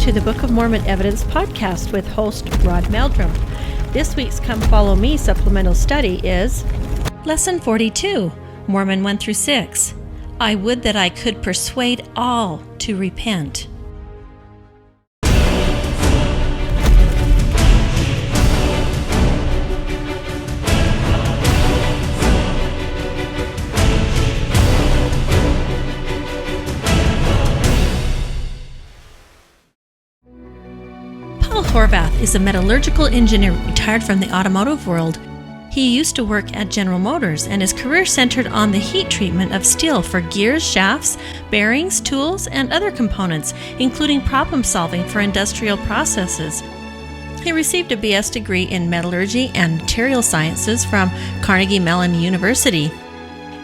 to the Book of Mormon Evidence Podcast with host Rod Meldrum. This week's Come Follow Me supplemental study is Lesson 42, Mormon 1 through 6. I would that I could persuade all to repent. Horvath is a metallurgical engineer retired from the automotive world. He used to work at General Motors, and his career centered on the heat treatment of steel for gears, shafts, bearings, tools, and other components, including problem solving for industrial processes. He received a BS degree in Metallurgy and Materials Sciences from Carnegie-Mellon University.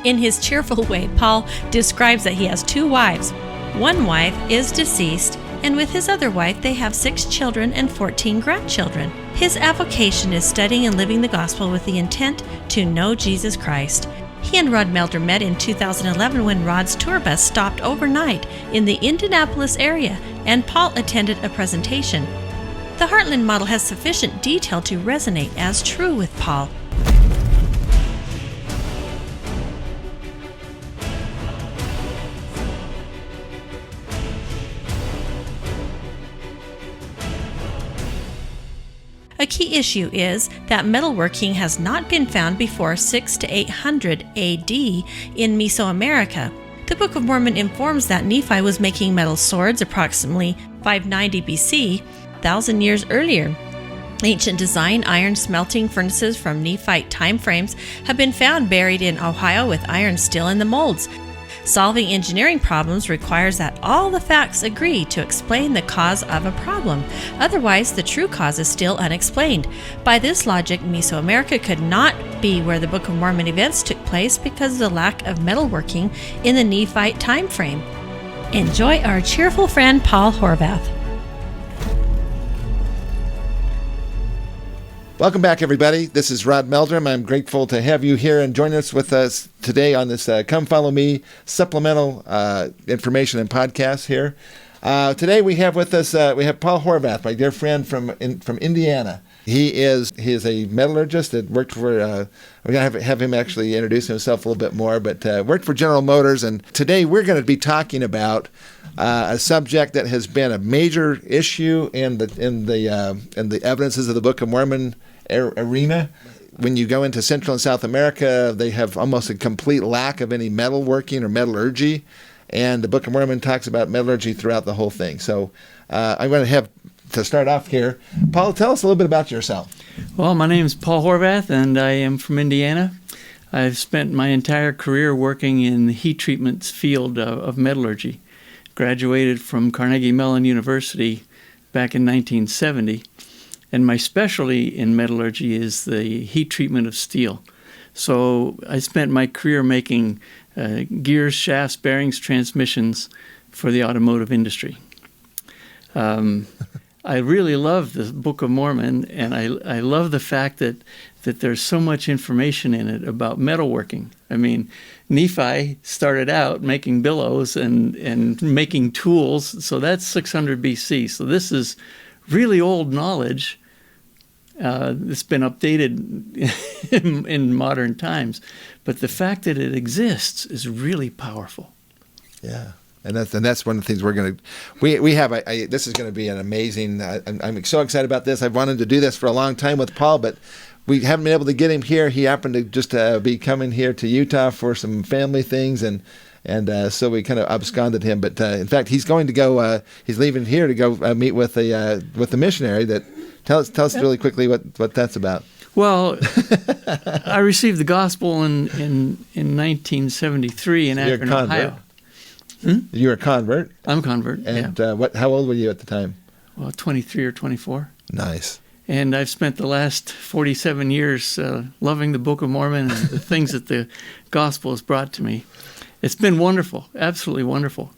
In his cheerful way, Paul describes that he has 2 wives. One wife is deceased, and with his other wife, they have 6 children and 14 grandchildren. His avocation is studying and living the gospel with the intent to know Jesus Christ. He and Rod Meldrum met in 2011 when Rod's tour bus stopped overnight in the Indianapolis area, and Paul attended a presentation. The Heartland Model has sufficient detail to resonate as true with Paul. A key issue is that metalworking has not been found before 600 to 800 AD in Mesoamerica. The Book of Mormon informs that Nephi was making metal swords approximately 590 BC, 1,000 years earlier. Ancient design iron smelting furnaces from Nephite timeframes have been found buried in Ohio with iron still in the molds. Solving engineering problems requires that all the facts agree to explain the cause of a problem. Otherwise, the true cause is still unexplained. By this logic, Mesoamerica could not be where the Book of Mormon events took place because of the lack of metalworking in the Nephite time frame. Enjoy our cheerful friend Paul Horvath. Welcome back, everybody. This is Rod Meldrum. I'm grateful to have you here and join us with us today on this Come Follow Me supplemental information and podcast here. Today we have with us we have Paul Horvath, my dear friend from Indiana. He is a metallurgist that worked for. We're going to have him actually introduce himself a little bit more, but worked for General Motors. And today we're going to be talking about a subject that has been a major issue in the evidences of the Book of Mormon arena. When you go into Central and South America, they have almost a complete lack of any metalworking or metallurgy, and the Book of Mormon talks about metallurgy throughout the whole thing. So I'm going to have to start off here. Paul, tell us a little bit about yourself. Well, my name is Paul Horvath, and I am from Indiana. I've spent my entire career working in the heat treatment field of metallurgy. Graduated from Carnegie-Mellon University back in 1970, and my specialty in metallurgy is the heat treatment of steel. So I spent my career making gears, shafts, bearings, transmissions for the automotive industry. I really love the Book of Mormon, and I love the fact that there's so much information in it about metalworking. I mean, Nephi started out making billows and making tools, so that's 600 BC. So this is really old knowledge that's been updated in modern times. But the fact that it exists is really powerful. Yeah. And that's one of the things we're going to we have. This is going to be an amazing. I'm so excited about this. I've wanted to do this for a long time with Paul, but we haven't been able to get him here. He happened to just be coming here to Utah for some family things, and so we kind of absconded him. But in fact, he's going to go. He's leaving here to go meet with the missionary. Tell us really quickly what that's about. Well, I received the gospel in 1973 in Akron, Ohio. You were a convert? I'm a convert, and yeah. How old were you at the time? Well, 23 or 24. Nice. And I've spent the last 47 years loving the Book of Mormon and the things that the gospel has brought to me. It's been wonderful, absolutely wonderful.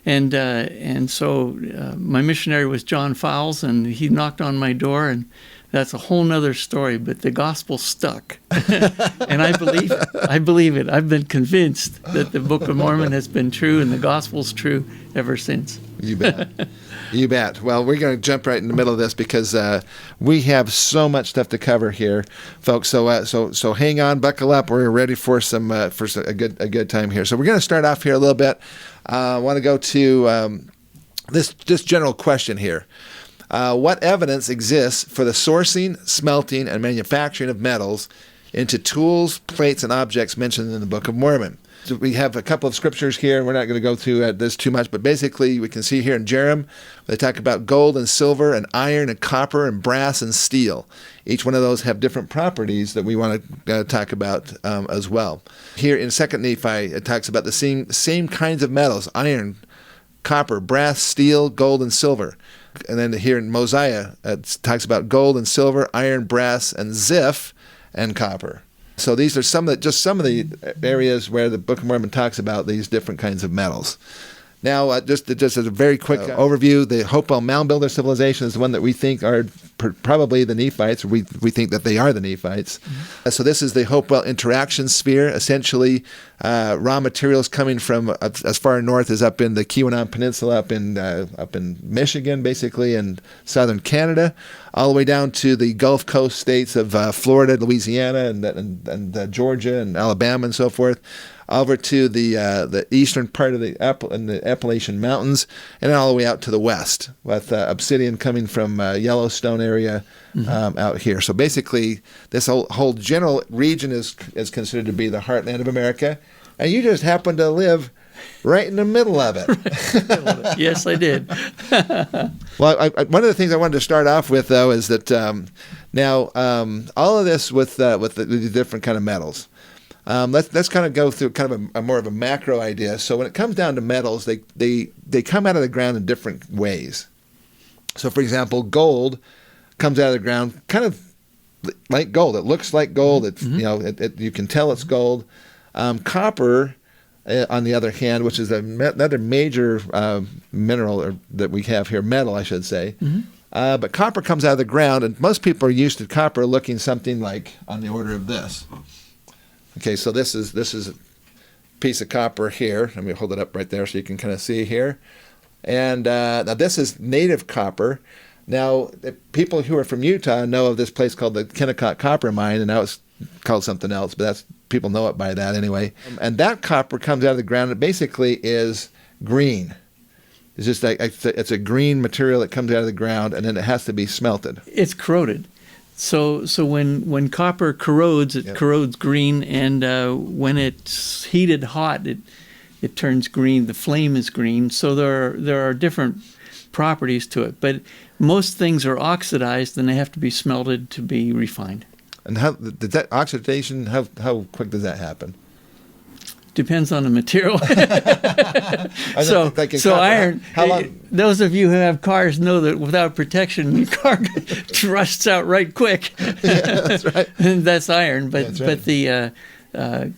And so my missionary was John Fowles, and he knocked on my door and that's a whole nother story. But the gospel stuck, and I believe it. I believe it. I've been convinced that the Book of Mormon has been true, and the gospel's true ever since. You bet. You bet. Well, we're going to jump right in the middle of this because we have so much stuff to cover here, folks. So hang on, buckle up. We're ready for a good time here. So we're going to start off here a little bit. I want to go to this general question here. What evidence exists for the sourcing, smelting, and manufacturing of metals into tools, plates, and objects mentioned in the Book of Mormon? So we have a couple of scriptures here, and we're not going to go through this too much, but basically we can see here in Jerem, they talk about gold and silver and iron and copper and brass and steel. Each one of those have different properties that we want to talk about as well. Here in 2 Nephi, it talks about the same kinds of metals: iron, copper, brass, steel, gold, and silver. And then here in Mosiah, it talks about gold and silver, iron, brass, and ziph, and copper. So these are some of the areas where the Book of Mormon talks about these different kinds of metals. Now, just as a very quick overview, the Hopewell Mound Builder civilization is the one that we think are probably the Nephites. We think that they are the Nephites. Mm-hmm. So this is the Hopewell interaction sphere. Essentially, raw materials coming from as far north as up in the Keweenaw Peninsula, up in Michigan, basically, and southern Canada, all the way down to the Gulf Coast states of Florida, Louisiana, and Georgia, and Alabama, and so forth, over to the eastern part of the Appalachian Mountains, and all the way out to the west, with obsidian coming from Yellowstone area out here. So basically, this whole general region is considered to be the heartland of America, and you just happen to live right in the middle of it. Yes, I did. Well, one of the things I wanted to start off with, though, is that now all of this with the different kind of metals. Let's kind of go through kind of a more of a macro idea. So when it comes down to metals, they come out of the ground in different ways. So, for example, gold comes out of the ground kind of like gold. It looks like gold. It's you can tell it's gold. Copper, on the other hand, which is another major mineral that we have here, metal, I should say. But copper comes out of the ground, and most people are used to copper looking something like on the order of this. Okay, so this is a piece of copper here. Let me hold it up right there so you can kind of see here. And now this is native copper. Now, people who are from Utah know of this place called the Kennecott Copper Mine, and now it's called something else, but people know it by that anyway. And that copper comes out of the ground. It basically is green. It's just like it's a green material that comes out of the ground, and then it has to be smelted. It's corroded. So when copper corrodes, it corrodes green, and when it's heated hot, it turns green. The flame is green. So there are different properties to it. But most things are oxidized, and they have to be smelted to be refined. And how does that oxidation? How quick does that happen? Depends on the material. So iron. How long? Those of you who have cars know that without protection, your car rusts out right quick. Yeah, that's right. And that's iron. But that's right. But the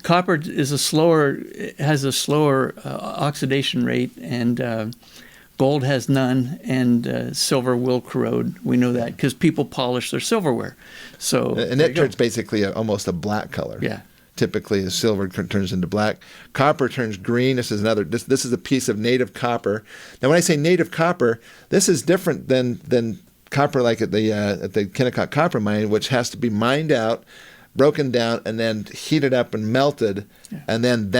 copper has a slower oxidation rate, and gold has none, and silver will corrode. We know that because people polish their silverware. And it turns basically almost a black color. Yeah. Typically, as silver turns into black. Copper turns green. This is this is a piece of native copper. Now, when I say native copper, this is different than copper like at the Kennecott Copper Mine, which has to be mined out, broken down, and then heated up and melted, and then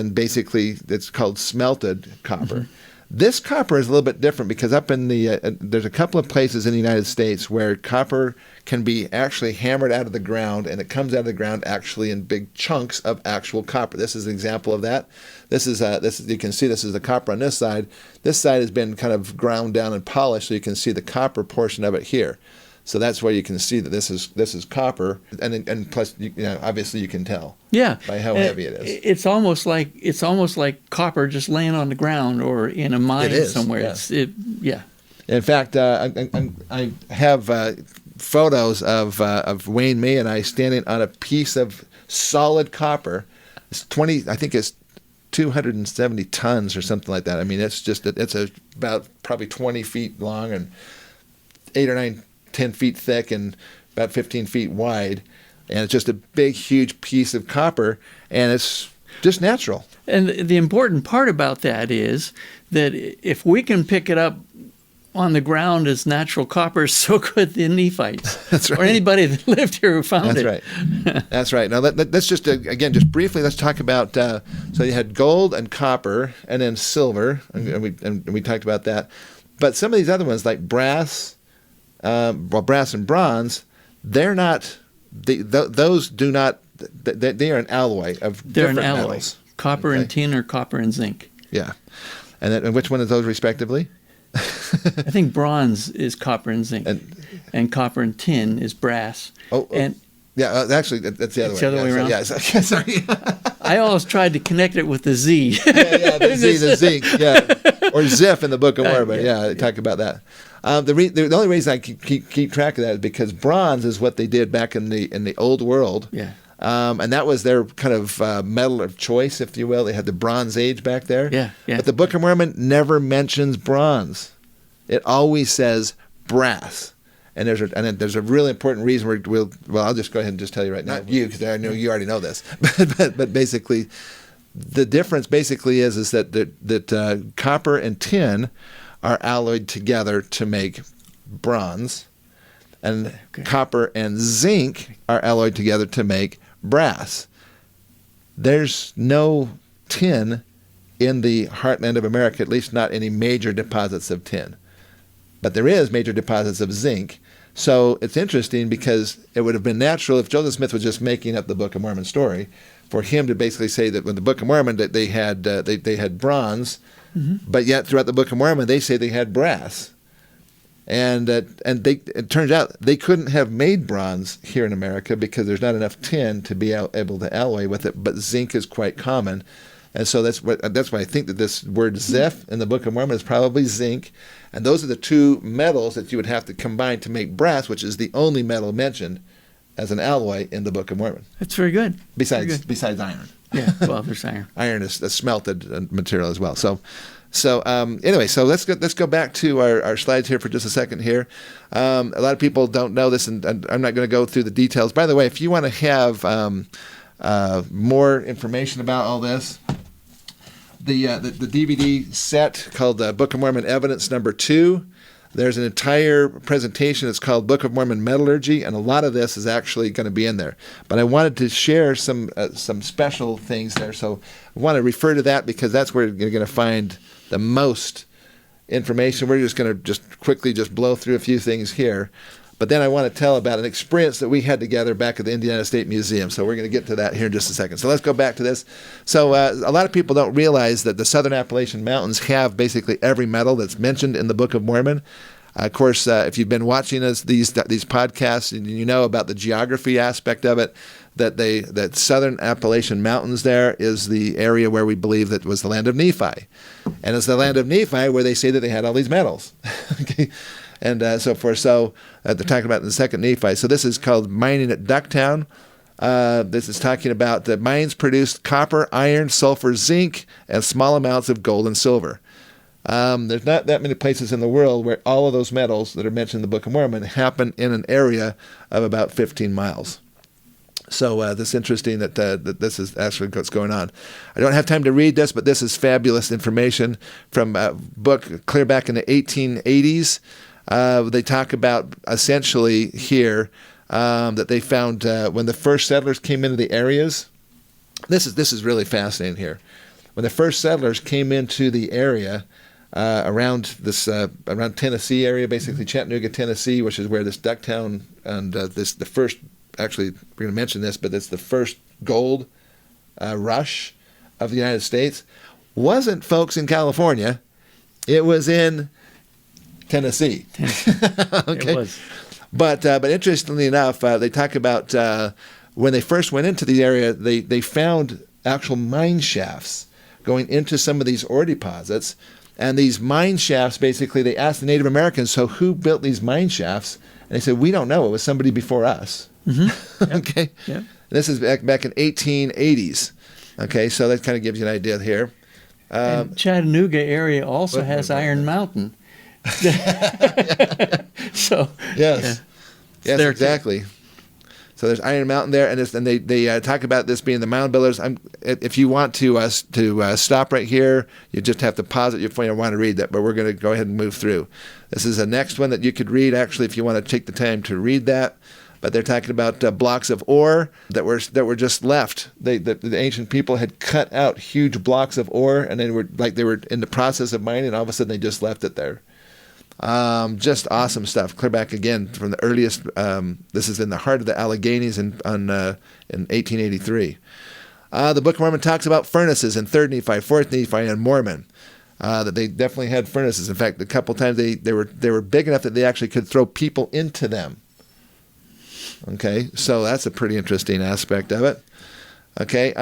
basically it's called smelted copper. This copper is a little bit different because up in there's a couple of places in the United States where copper can be actually hammered out of the ground, and it comes out of the ground actually in big chunks of actual copper. This is an example of that. This is you can see this is the copper on this side. This side has been kind of ground down and polished, so you can see the copper portion of it here. So that's where you can see that this is copper, and plus obviously you can tell by how heavy it is. It's almost like copper just laying on the ground or in a mine somewhere. Yeah. In fact, I have photos of Wayne May and I standing on a piece of solid copper. It's 270 tons or something like that. I mean, it's about probably 20 feet long and 8 or 9 10 feet thick and about 15 feet wide. And it's just a big, huge piece of copper, and it's just natural. And the important part about that is that if we can pick it up on the ground as natural copper, so could the Nephites. That's right. Or anybody that lived here who found That's it. right. That's right. Now, let's just, again, just briefly, let's talk about, so you had gold and copper and then silver, and we talked about that. But some of these other ones, like brass, brass and bronze, they're not, those do not, they are an alloy of They're different an alloy. metals. Copper and tin or copper and zinc. Yeah. And which one of those respectively? I think bronze is copper and zinc, and copper and tin is brass. Yeah, actually, that's the other way. It's the other way around? Yeah, sorry. I always tried to connect it with the Z. the zinc, yeah. Or Ziph in the Book of Mormon, yeah, talk about that. The only reason I keep track of that is because bronze is what they did back in the old world. Yeah. And that was their kind of metal of choice, if you will. They had the Bronze Age back there. Yeah. But the Book of Mormon never mentions bronze. It always says brass. And there's a really important reason. I'll just go ahead and just tell you right now, because I know you already know this. but basically, the difference basically is that copper and tin are alloyed together to make bronze, and copper and zinc are alloyed together to make brass. There's no tin in the heartland of America, at least not any major deposits of tin. But there is major deposits of zinc. So it's interesting because it would have been natural if Joseph Smith was just making up the Book of Mormon story, for him to basically say that when the Book of Mormon that they had bronze, but yet throughout the Book of Mormon they say they had brass. And it turns out they couldn't have made bronze here in America because there's not enough tin to be able to alloy with it. But zinc is quite common, and so that's why I think that this word Ziph in the Book of Mormon is probably zinc, and those are the two metals that you would have to combine to make brass, which is the only metal mentioned as an alloy in the Book of Mormon. That's very good. Besides iron. Yeah, well, there's iron. Iron is a smelted material as well. So anyway, so let's go back to our slides here for just a second here. A lot of people don't know this, and I'm not going to go through the details. By the way, if you want to have more information about all this, the DVD set called Book of Mormon Evidence Number 2. There's an entire presentation. It's called Book of Mormon Metallurgy, and a lot of this is actually going to be in there. But I wanted to share some special things there, so I want to refer to that because that's where you're going to find the most information. We're just going to quickly blow through a few things here. But then I want to tell about an experience that we had together back at the Indiana State Museum. So we're going to get to that here in just a second. So let's go back to this. So a lot of people don't realize that the Southern Appalachian Mountains have basically every metal that's mentioned in the Book of Mormon. Of course, if you've been watching these podcasts, and you know about the geography aspect of it, that Southern Appalachian Mountains there is the area where we believe that was the land of Nephi. And it's the land of Nephi where they say that they had all these metals. Okay. And so forth. So they're talking about in the second Nephi. So this is called Mining at Ducktown. This is talking about the mines produced copper, iron, sulfur, zinc, and small amounts of gold and silver. There's not that many places in the world where all of those metals that are mentioned in the Book of Mormon happen in an area of about 15 miles. So this is interesting that this is actually what's going on. I don't have time to read this, but this is fabulous information from a book clear back in the 1880s. They talk about essentially here that they found when the first settlers came into the areas. This is really fascinating here. When the first settlers came into the area around Tennessee area, basically Chattanooga, Tennessee, which is where this Ducktown and the first. Actually, we're going to mention this, but it's the first gold rush of the United States. Wasn't, folks, in California. It was in Tennessee. Okay. It was. But interestingly enough, they talk about when they first went into the area, they found actual mine shafts going into some of these ore deposits. And these mine shafts, basically, they asked the Native Americans, so who built these mine shafts? And they said, we don't know. It was somebody before us. Mm-hmm. Yep. Okay. Yep. This is back in 1880s. Okay, so that kind of gives you an idea here. And Chattanooga area also has Iron Mountain. So Yes. Yes, there exactly. So there's Iron Mountain there, and they talk about this being the mound builders. If you want to stop right here, you just have to pause it. You want to read that, but we're going to go ahead and move through. This is the next one that you could read, actually, if you want to take the time to read that. But they're talking about blocks of ore that were just left. The ancient people had cut out huge blocks of ore, and they were in the process of mining, and all of a sudden they just left it there. Just awesome stuff. Clear back again from the earliest. This is in the heart of the Alleghenies in 1883. The Book of Mormon talks about furnaces in 3rd Nephi, 4th Nephi, and Mormon. That they definitely had furnaces. In fact, a couple times they were big enough that they actually could throw people into them. Okay, so that's a pretty interesting aspect of it. Okay,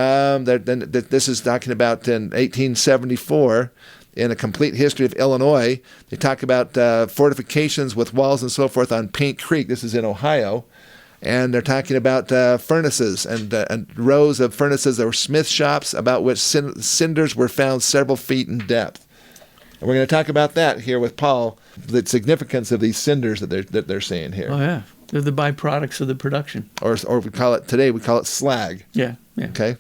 this is talking about in 1874. In A Complete History of Illinois, they talk about fortifications with walls and so forth on Paint Creek. This is in Ohio. And they're talking about furnaces and rows of furnaces that were smith shops about which cinders were found several feet in depth. And we're going to talk about that here with Paul, the significance of these cinders that they're seeing here. Oh, yeah. They're the byproducts of the production. Or we call it slag. Yeah. Okay.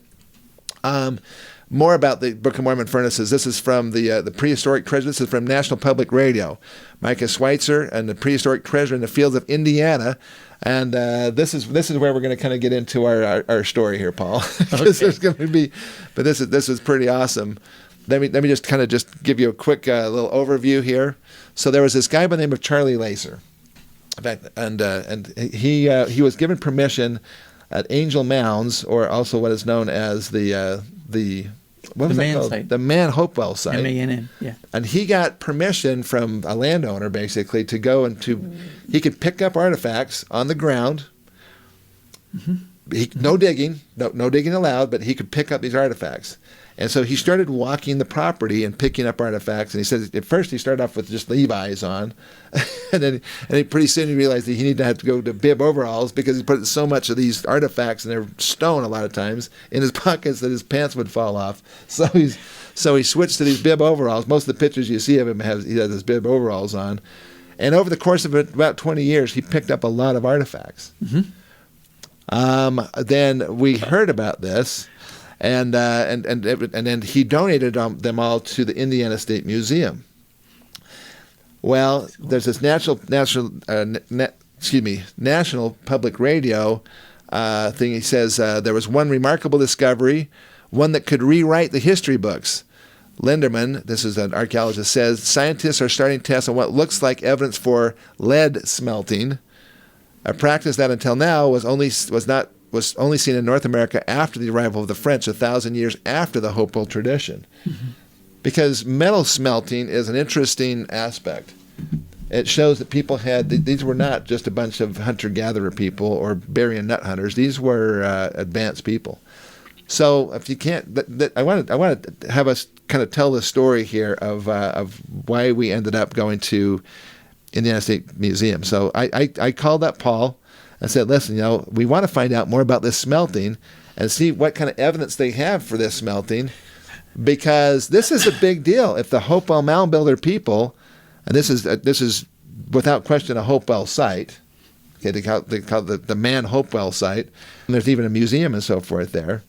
More about the Book of Mormon furnaces. This is from the Prehistoric Treasure. This is from National Public Radio. Micah Schweitzer and the Prehistoric Treasure in the Fields of Indiana. And this is where we're going to kind of get into our story here, Paul. Because there's going to be, but this is pretty awesome. Let me just give you a quick little overview here. So there was this guy by the name of Charlie Lacer. In fact, and he was given permission at Angel Mounds, or also what is known as the Man site. The Man Hopewell site. MANN, yeah. And he got permission from a landowner, basically, to go he could pick up artifacts on the ground. Mm-hmm. No digging allowed, but he could pick up these artifacts. And so he started walking the property and picking up artifacts. And he said at first he started off with just Levi's on. and pretty soon he realized that he needed to have to go to bib overalls because he put so much of these artifacts, and they're stone a lot of times, in his pockets that his pants would fall off. So he switched to these bib overalls. Most of the pictures you see of him, he has his bib overalls on. And over the course of about 20 years, he picked up a lot of artifacts. Mm-hmm. Then we heard about this. And then he donated them all to the Indiana State Museum. Well, there's this National Public Radio thing. He says there was one remarkable discovery, one that could rewrite the history books. Linderman, this is an archaeologist, says scientists are starting tests on what looks like evidence for lead smelting, a practice that until now was only seen in North America after the arrival of the French 1,000 years after the Hopewell tradition. Mm-hmm. Because metal smelting is an interesting aspect. It shows that people these were not just a bunch of hunter-gatherer people or berry and nut hunters. These were advanced people. So if you can't, I want to have us kind of tell the story here of why we ended up going to Indiana State Museum. So I called up Paul and said, listen, we want to find out more about this smelting and see what kind of evidence they have for this smelting, because this is a big deal. If the Hopewell Mound Builder people, and this is without question a Hopewell site, okay, they call it the Man Hopewell site, and there's even a museum and so forth there.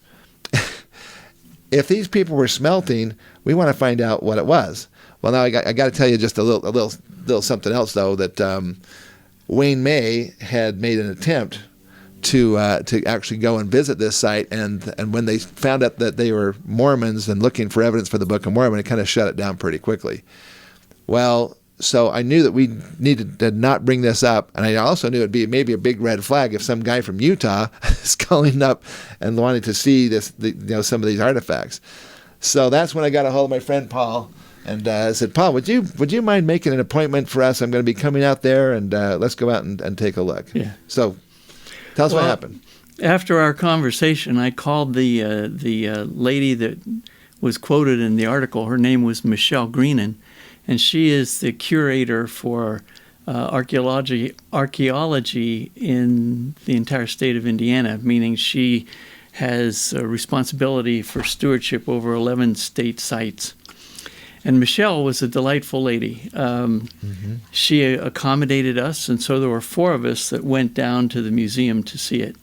If these people were smelting, we want to find out what it was. Well, now I got to tell you just a little something else though, that Wayne May had made an attempt to actually go and visit this site, and when they found out that they were Mormons and looking for evidence for the Book of Mormon, it kind of shut it down pretty quickly. Well, so I knew that we needed to not bring this up, and I also knew it'd be maybe a big red flag if some guy from Utah is calling up and wanting to see some of these artifacts. So that's when I got a hold of my friend Paul. And I said, Paul, would you mind making an appointment for us? I'm going to be coming out there, and let's go out and take a look. Yeah. So tell us what happened. After our conversation, I called the lady that was quoted in the article. Her name was Michelle Greenan, and she is the curator for archaeology in the entire state of Indiana, meaning she has a responsibility for stewardship over 11 state sites. And Michelle was a delightful lady. She accommodated us, and so there were 4 of us that went down to the museum to see it.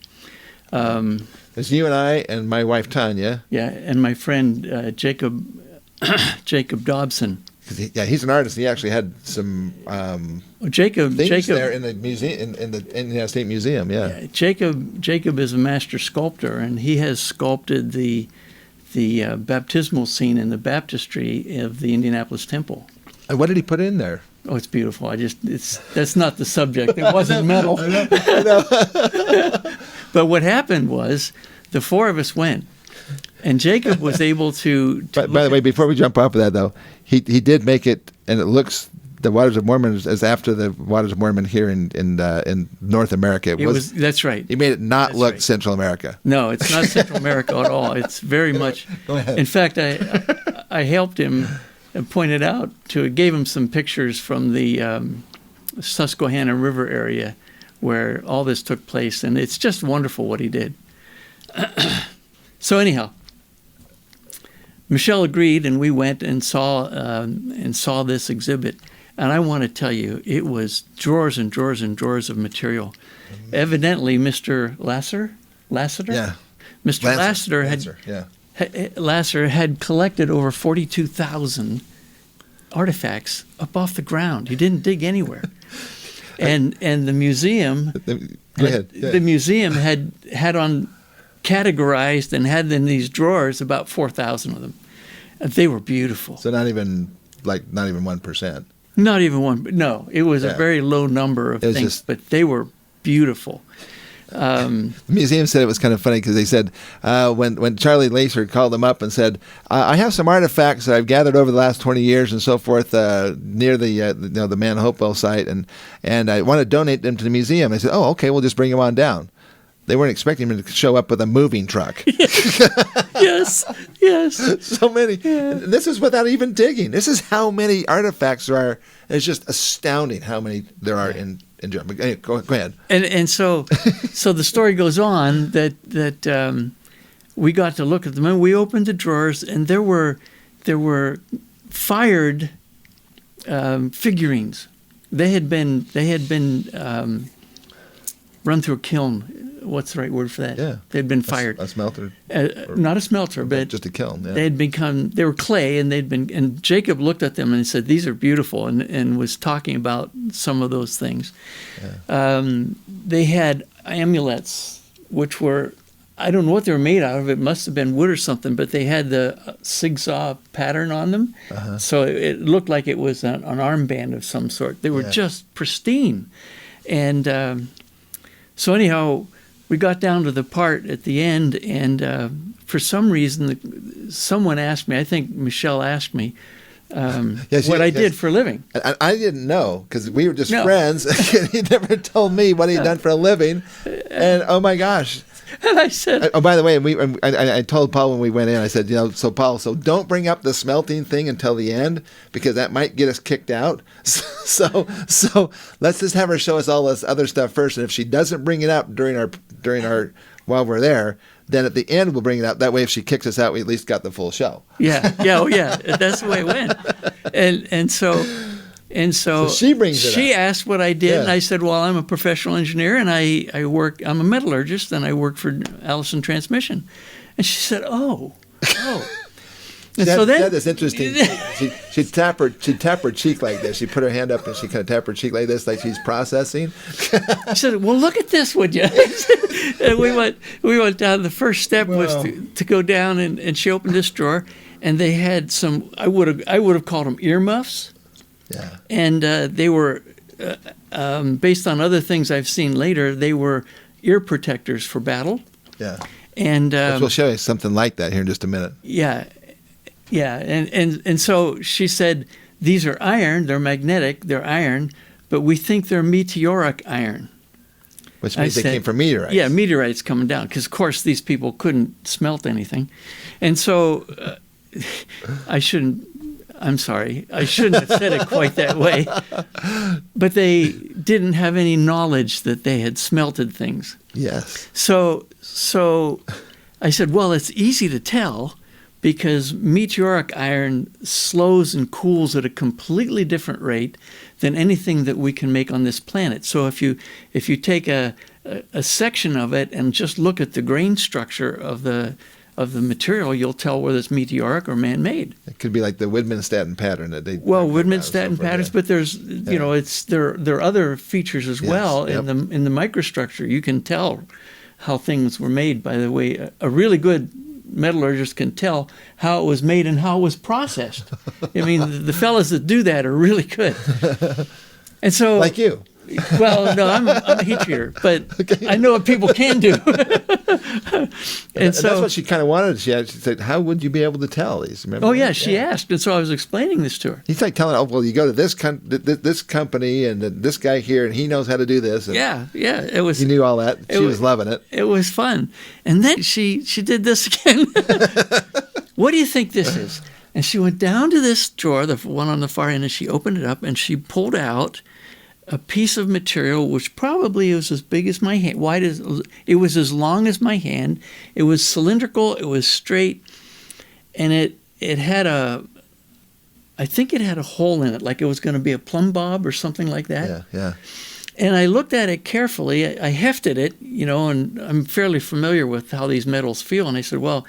There's you and I and my wife Tanya. Yeah, and my friend Jacob Dobson. He's an artist. He actually had some Jacob there in the museum in the Indiana State Museum. Yeah. Jacob is a master sculptor, and he has sculpted the baptismal scene in the baptistry of the Indianapolis Temple. And what did he put in there? Oh, it's beautiful. That's not the subject. It wasn't metal. I know. But what happened was the 4 of us went, and Jacob was able to. By the way, before we jump off of that, though, he did make it, and it looks. The Waters of Mormon is after the Waters of Mormon here in North America. That's right. He made it not That's look right. Central America. No, it's not Central America at all. It's very much. Go ahead. In fact, I helped him and pointed out gave him some pictures from the Susquehanna River area where all this took place, and it's just wonderful what he did. So anyhow, Michelle agreed, and we went and saw this exhibit. And I want to tell you, it was drawers and drawers and drawers of material. Evidently, Mr. Lassiter? Yeah. Mr. Lassiter had collected over 42,000 artifacts up off the ground. He didn't dig anywhere. And the museum Go ahead. The museum had categorized and had in these drawers about 4,000 of them. They were beautiful. So not even 1%. Not even one. No, it was a very low number of things, but they were beautiful. The museum said it was kind of funny because they said when Charlie Lacer called them up and said, "I have some artifacts that I've gathered over the last 20 years and so forth near the Man Hopewell site, and I want to donate them to the museum." I said, "Oh, okay, we'll just bring them on down." They weren't expecting him to show up with a moving truck. Yes. So many. Yeah. This is without even digging. This is how many artifacts there are. It's just astounding how many there are in Germany. Anyway, go ahead. And so the story goes on that we got to look at them, and we opened the drawers, and there were fired figurines. They had been run through a kiln. What's the right word for that? Yeah. They'd been fired. A smelter. Not a smelter, but just a kiln. Yeah. They were clay, and Jacob looked at them and said, "These are beautiful," and was talking about some of those things. Yeah. They had amulets, which were, I don't know what they were made out of. It must have been wood or something, but they had the zigzag pattern on them. Uh-huh. So it looked like it was an armband of some sort. They were just pristine. And so anyhow, we got down to the part at the end, and for some reason, someone asked me, I think Michelle asked me, what I did for a living. I didn't know, because we were just friends. He never told me what he'd done for a living. And oh my gosh. And I said... Oh, by the way, I told Paul when we went in, I said, so Paul, don't bring up the smelting thing until the end, because that might get us kicked out. So let's just have her show us all this other stuff first. And if she doesn't bring it up during our while we're there, then at the end we'll bring it up. That way, if she kicks us out, we at least got the full show. Yeah. That's the way it went. And so she brings it up. She asked what I did, and I said, "Well, I'm a professional engineer, and I'm a metallurgist, and I work for Allison Transmission." And she said, "Oh." And so then that is interesting. She'd tap her cheek like this. She put her hand up and she kind of tap her cheek like this, like she's processing. I said, "Well, look at this, would you?" And we went down. The first step was to go down, and she opened this drawer, and they had some. I would have called them earmuffs. Yeah. And they were based on other things I've seen later. They were ear protectors for battle. Yeah. And we'll show you something like that here in just a minute. Yeah. And so she said, "These are iron. They're magnetic. They're iron, but we think they're meteoric iron." Which means they came from meteorites. Yeah, meteorites coming down, because of course these people couldn't smelt anything, and so I'm sorry, I shouldn't have said it quite that way, but they didn't have any knowledge that they had smelted things. Yes. So I said, "Well, it's easy to tell, because meteoric iron slows and cools at a completely different rate than anything that we can make on this planet. So if you take a section of it and just look at the grain structure of the material, you'll tell whether it's meteoric or man-made. It could be like the Widmanstatten pattern that they. Widmanstatten patterns, but there's there are other features as well in the microstructure. You can tell how things were made by the way a really good metallurgist can tell how it was made and how it was processed. I mean, the fellas that do that are really good. And so, like you. Well, no, I'm a heat treater, but okay. I know what people can do. and so that's what she kind of wanted. She said, "How would you be able to tell these?" Remember? Oh yeah, she asked, and so I was explaining this to her. He's like telling, "Oh, well, you go to this company and this guy here, and he knows how to do this." And it was. He knew all that. She was loving it. It was fun, and then she did this again. What do you think this is? And she went down to this drawer, the one on the far end, and she opened it up, and she pulled out a piece of material which probably was as big as my hand, it was as long as my hand. It was cylindrical, it was straight, and it had I think it had a hole in it, like it was going to be a plumb bob or something like that. Yeah. And I looked at it carefully. I hefted it, and I'm fairly familiar with how these metals feel. And I said, well,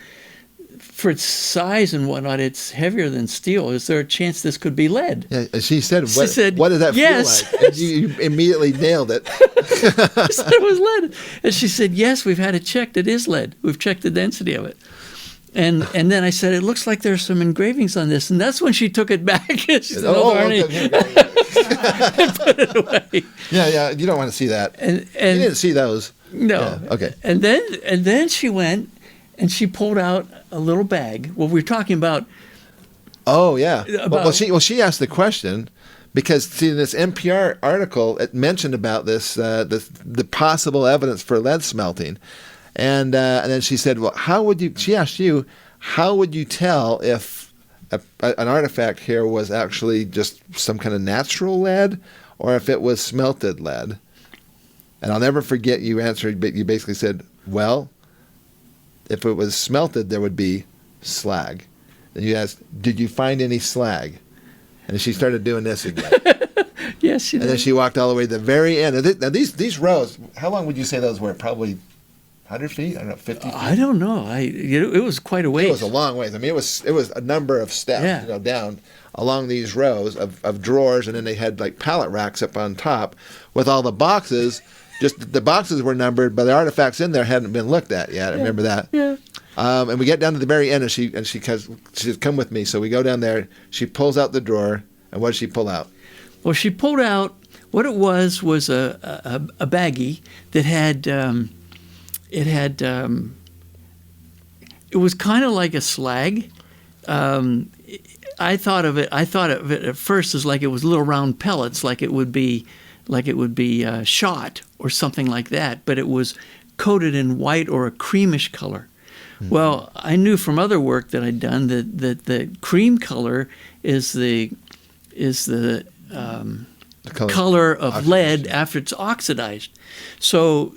for its size and whatnot, it's heavier than steel. Is there a chance this could be lead? Yeah, she said, what does that yes. feel like? And you immediately nailed it. I said it was lead. And she said, yes, we've had it checked. It is lead. We've checked the density of it. And then I said, it looks like there's some engravings on this. And that's when she took it back. She said, Arnie. And put it away. Yeah, you don't want to see that. And you didn't see those. No. Yeah, okay. And then she went and she pulled out a little bag. Well, we were talking about. Oh yeah. Well, she asked the question because see in this NPR article it mentioned about this the possible evidence for lead smelting, and then she said, well, how would you? She asked you, how would you tell if an artifact here was actually just some kind of natural lead or if it was smelted lead? And I'll never forget you answered, but you basically said, well, if it was smelted, there would be slag. Then you asked, did you find any slag? And she started doing this again. Yes, she did. And then she walked all the way to the very end. Now these rows, how long would you say those were? Probably 100 feet? I don't know, 50 feet? I don't know. It was quite a ways. It was a long ways. I mean, it was a number of steps down along these rows of drawers, and then they had like pallet racks up on top with all the boxes. Just the boxes were numbered, but the artifacts in there hadn't been looked at yet. I remember that. Yeah. And we get down to the very end, and she said, "Come with me." So we go down there. She pulls out the drawer, and what did she pull out? Well, she pulled out what it was a baggie that had it was kind of like a slag. I thought of it at first as like it was little round pellets, like it would be shot or something like that, but it was coated in white or a creamish color. Mm-hmm. Well, I knew from other work that I'd done that the cream color is the color of lead after it's oxidized. So,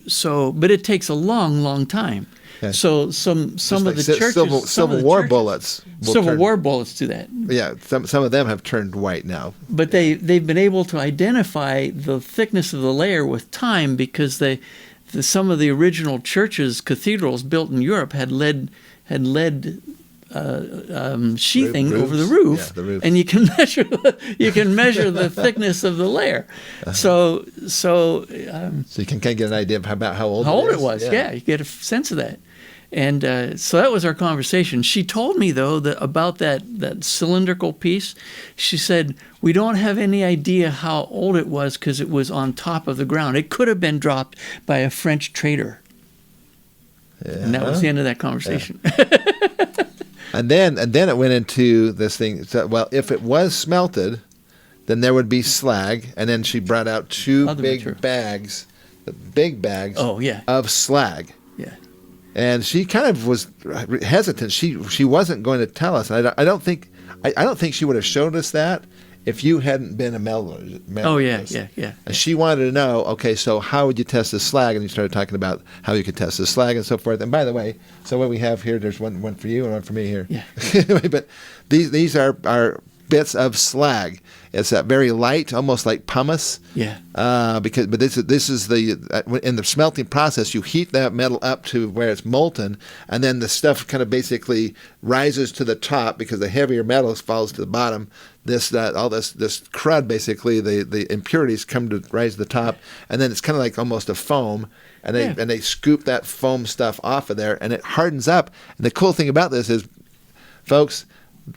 but it takes a long time. Yeah. So some of the churches, Civil War bullets do that. Yeah, some of them have turned white now. But they've been able to identify the thickness of the layer with time because some of the original churches, cathedrals built in Europe had lead sheathing over the roof, yeah, the roof, and you can measure the thickness of the layer. Uh-huh. So you can kind of get an idea about how old it was. Yeah, you get a sense of that. And so that was our conversation. She told me, though, about that cylindrical piece. She said, we don't have any idea how old it was because it was on top of the ground. It could have been dropped by a French trader. Yeah. And that was the end of that conversation. Yeah. And then it went into this thing. So, well, if it was smelted, then there would be slag. And then she brought out two big bags of slag. Yeah. And she kind of was hesitant. She wasn't going to tell us. I don't think she would have showed us that if you hadn't been a metallurgist. Oh, yeah. And she wanted to know, okay, so how would you test the slag? And you started talking about how you could test the slag and so forth. And by the way, so what we have here, there's one for you and one for me here. Yeah. But these are bits of slag. It's very light, almost like pumice. Yeah. But this is in the smelting process, you heat that metal up to where it's molten, and then the stuff kind of basically rises to the top because the heavier metal falls to the bottom. This crud, basically, the impurities come to rise to the top, and then it's kind of like almost a foam, and they scoop that foam stuff off of there, and it hardens up. And the cool thing about this is, folks,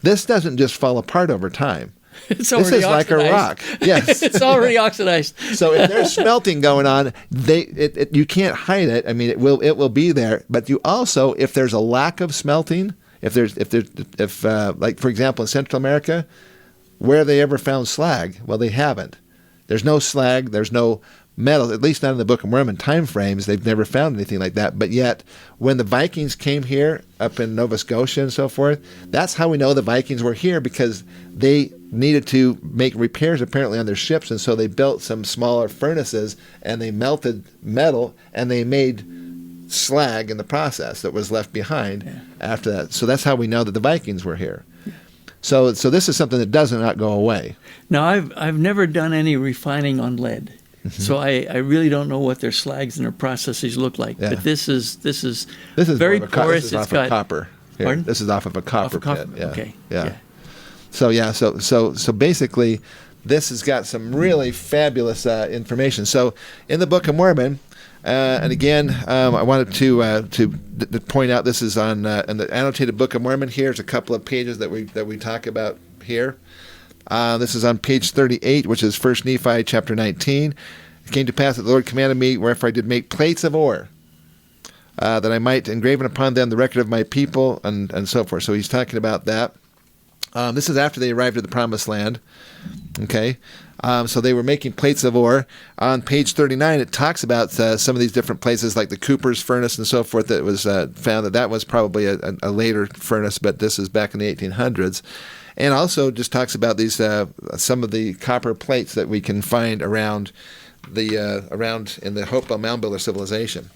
this doesn't just fall apart over time. It's already this is oxidized. like a rock. Yes. It's already oxidized. So if there's smelting going on, you can't hide it. I mean, it will be there. But you also, if there's a lack of smelting, if like for example in Central America, where have they ever found slag? Well, they haven't. There's no slag. There's no metal, at least not in the Book of Mormon time frames. They've never found anything like that. But yet, when the Vikings came here up in Nova Scotia and so forth, that's how we know the Vikings were here, because they needed to make repairs apparently on their ships, and so they built some smaller furnaces and they melted metal and they made slag in the process that was left behind after that. So that's how we know that the Vikings were here. So this is something that does not go away. Now, I've never done any refining on lead. Mm-hmm. So I really don't know what their slags and their processes look like. Yeah. But this is very porous. This is off of copper. Here. Pardon? This is off of a copper pit. Yeah. Okay. Yeah. So basically, this has got some really fabulous information. So in the Book of Mormon, and again, I wanted to point out this is in the annotated Book of Mormon. Here's a couple of pages that we talk about here. This is on page 38, which is 1 Nephi chapter 19. It came to pass that the Lord commanded me, wherefore I did make plates of ore, that I might engraven upon them the record of my people, and so forth. So he's talking about that. This is after they arrived at the Promised Land. Okay, so they were making plates of ore. On page 39, it talks about some of these different places, like the Cooper's furnace and so forth, that was found that was probably a later furnace, but this is back in the 1800s. And also just talks about these some of the copper plates that we can find around in the Hopewell Mound Builder civilization.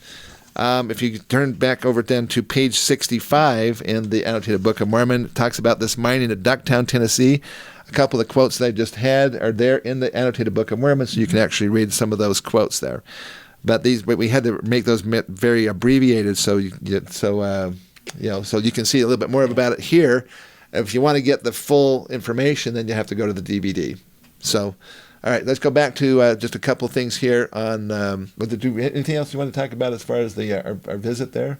If you turn back over then to page 65 in the annotated Book of Mormon, it talks about this mining at Ducktown, Tennessee. A couple of the quotes that I just had are there in the annotated Book of Mormon, so you can actually read some of those quotes there. But we had to make those very abbreviated, so you can see a little bit more about it here. If you want to get the full information, then you have to go to the DVD. So, all right, let's go back to just a couple things here on. Anything else you want to talk about as far as our visit there?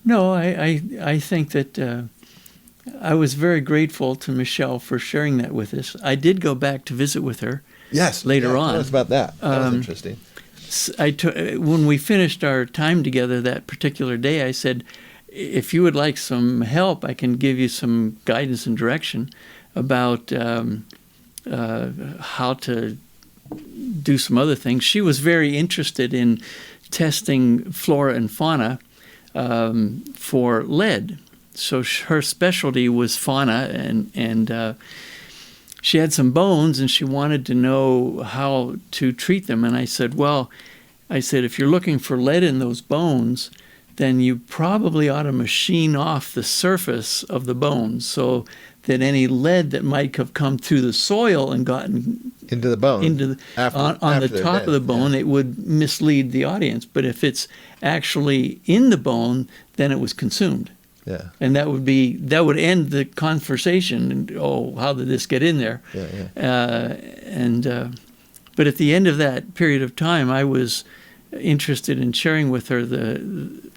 No, I think that I was very grateful to Michelle for sharing that with us. I did go back to visit with her. Yes, later on. Tell us about that. That was interesting. When we finished our time together that particular day, I said, if you would like some help, I can give you some guidance and direction about how to do some other things. She was very interested in testing flora and fauna for lead. So her specialty was fauna, and she had some bones, and she wanted to know how to treat them. And I said, if you're looking for lead in those bones, then you probably ought to machine off the surface of the bones so that any lead that might have come through the soil and gotten into the bone, on the top of the bone, it would mislead the audience. But if it's actually in the bone, then it was consumed. Yeah. And that would end the conversation. And, how did this get in there? Yeah. But at the end of that period of time, I was interested in sharing with her the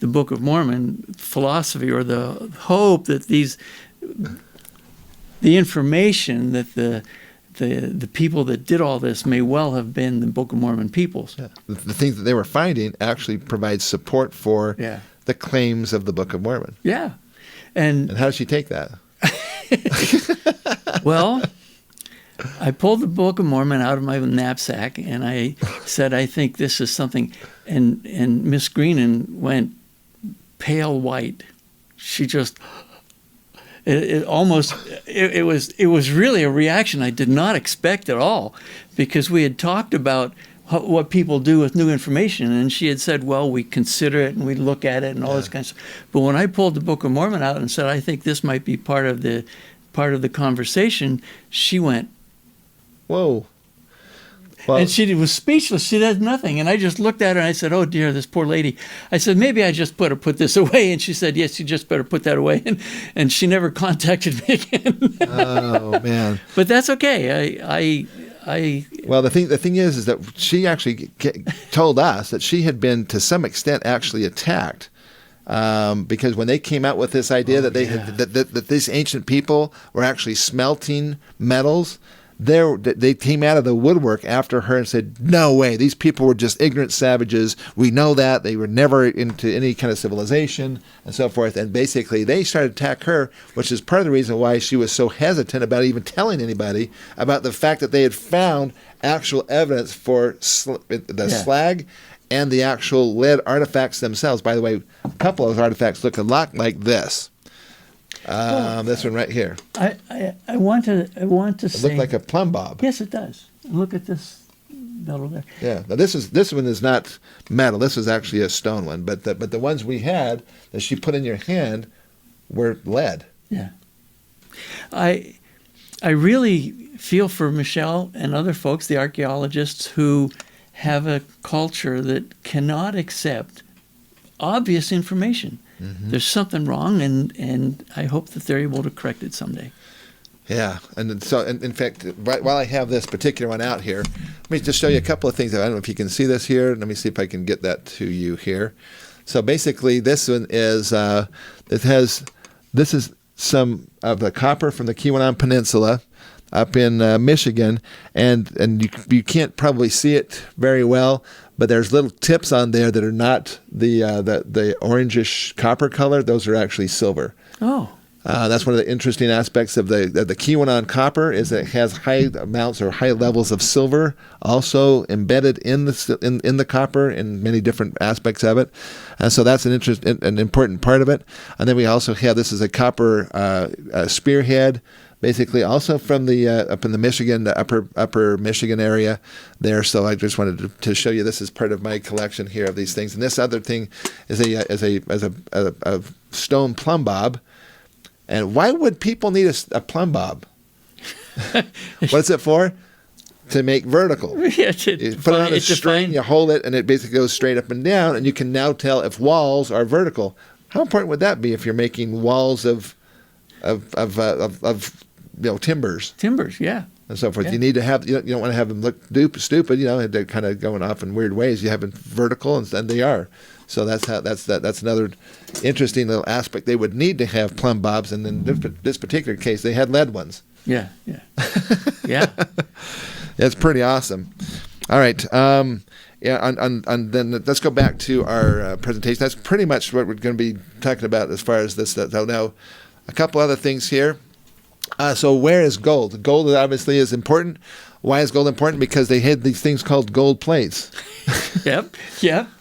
Book of Mormon philosophy, or the hope that the information that the people that did all this may well have been the Book of Mormon peoples. Yeah. The things that they were finding actually provides support for the claims of the Book of Mormon. Yeah. And how did she take that? Well, I pulled the Book of Mormon out of my knapsack, and I said, I think this is something. And Miss Greenan went pale white. She just, it was really a reaction I did not expect at all, because we had talked about what people do with new information, and she had said, well, we consider it and we look at it and all this kind of stuff. But when I pulled the Book of Mormon out and said, I think this might be part of the conversation, she went, whoa. Well, and she was speechless. She did nothing. And I just looked at her and I said, oh, dear, this poor lady. I said, maybe I just better put this away. And she said, yes, you just better put that away. And she never contacted me again. Oh, man. But that's okay. Well, the thing is that she actually told us that she had been, to some extent, actually attacked. Because when they came out with this idea that that these ancient people were actually smelting metals, they came out of the woodwork after her and said, no way, these people were just ignorant savages. We know that. They were never into any kind of civilization and so forth. And basically they started to attack her, which is part of the reason why she was so hesitant about even telling anybody about the fact that they had found actual evidence for the slag and the actual lead artifacts themselves. By the way, a couple of those artifacts look a lot like this. This one right here. I want to It say. looked like a plumb bob. Yes, it does. Look at this metal there. Yeah. Now this one is not metal. This is actually a stone one. But the ones we had that she put in your hand were lead. Yeah. I really feel for Michelle and other folks, the archaeologists, who have a culture that cannot accept obvious information. Mm-hmm. There's something wrong, and I hope that they're able to correct it someday. Yeah, and so in fact, while I have this particular one out here, let me just show you a couple of things. I don't know if you can see this here. Let me see if I can get that to you here. So basically, this one is this is some of the copper from the Keweenaw Peninsula up in Michigan, and you can't probably see it very well, but there's little tips on there that are not the orangish copper color. Those are actually silver. Oh. That's one of the interesting aspects of the Keweenaw copper, is that it has high amounts or high levels of silver also embedded in the copper in many different aspects of it. So that's an important part of it. And then we also have, this is a copper spearhead, basically also from the up in the Michigan, the upper Michigan area there. So I just wanted to show you, this is part of my collection here of these things. And this other thing is a stone plumb bob. And why would people need a plumb bob? What's it for? To make vertical. Yeah, you put it on a string, you hold it, and it basically goes straight up and down, and you can now tell if walls are vertical. How important would that be if you're making walls of timbers? Timbers, yeah. And so forth. Yeah. You need to have, you don't want to have them look stupid, they're kind of going off in weird ways. You have them vertical, and they are. So that's another interesting little aspect. They would need to have plumb bobs, and in this particular case, they had lead ones. Yeah. Yeah. That's pretty awesome. All right. Then let's go back to our presentation. That's pretty much what we're going to be talking about as far as this. So now, a couple other things here. So where is gold? Gold obviously is important. Why is gold important? Because they had these things called gold plates. Yep.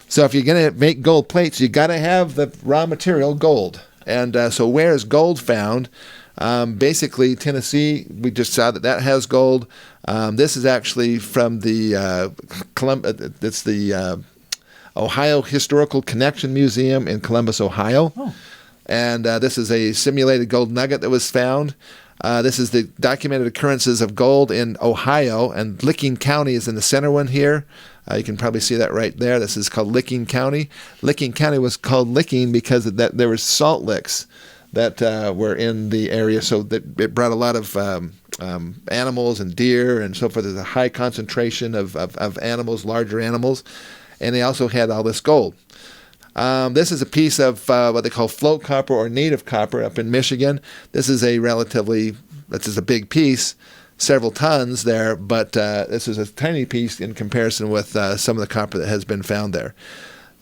So if you're going to make gold plates, you got to have the raw material gold. And so where is gold found? Basically, Tennessee, we just saw that has gold. This is actually from the Ohio Historical Connection Museum in Columbus, Ohio. Oh. And this is a simulated gold nugget that was found. This is the documented occurrences of gold in Ohio, and Licking County is in the center one here. You can probably see that right there. This is called Licking County. Licking County was called Licking because there were salt licks that were in the area, so that it brought a lot of animals and deer and so forth. There's a high concentration of animals, larger animals, and they also had all this gold. This is a piece of what they call float copper or native copper up in Michigan. This is a big piece, several tons there, but this is a tiny piece in comparison with some of the copper that has been found there.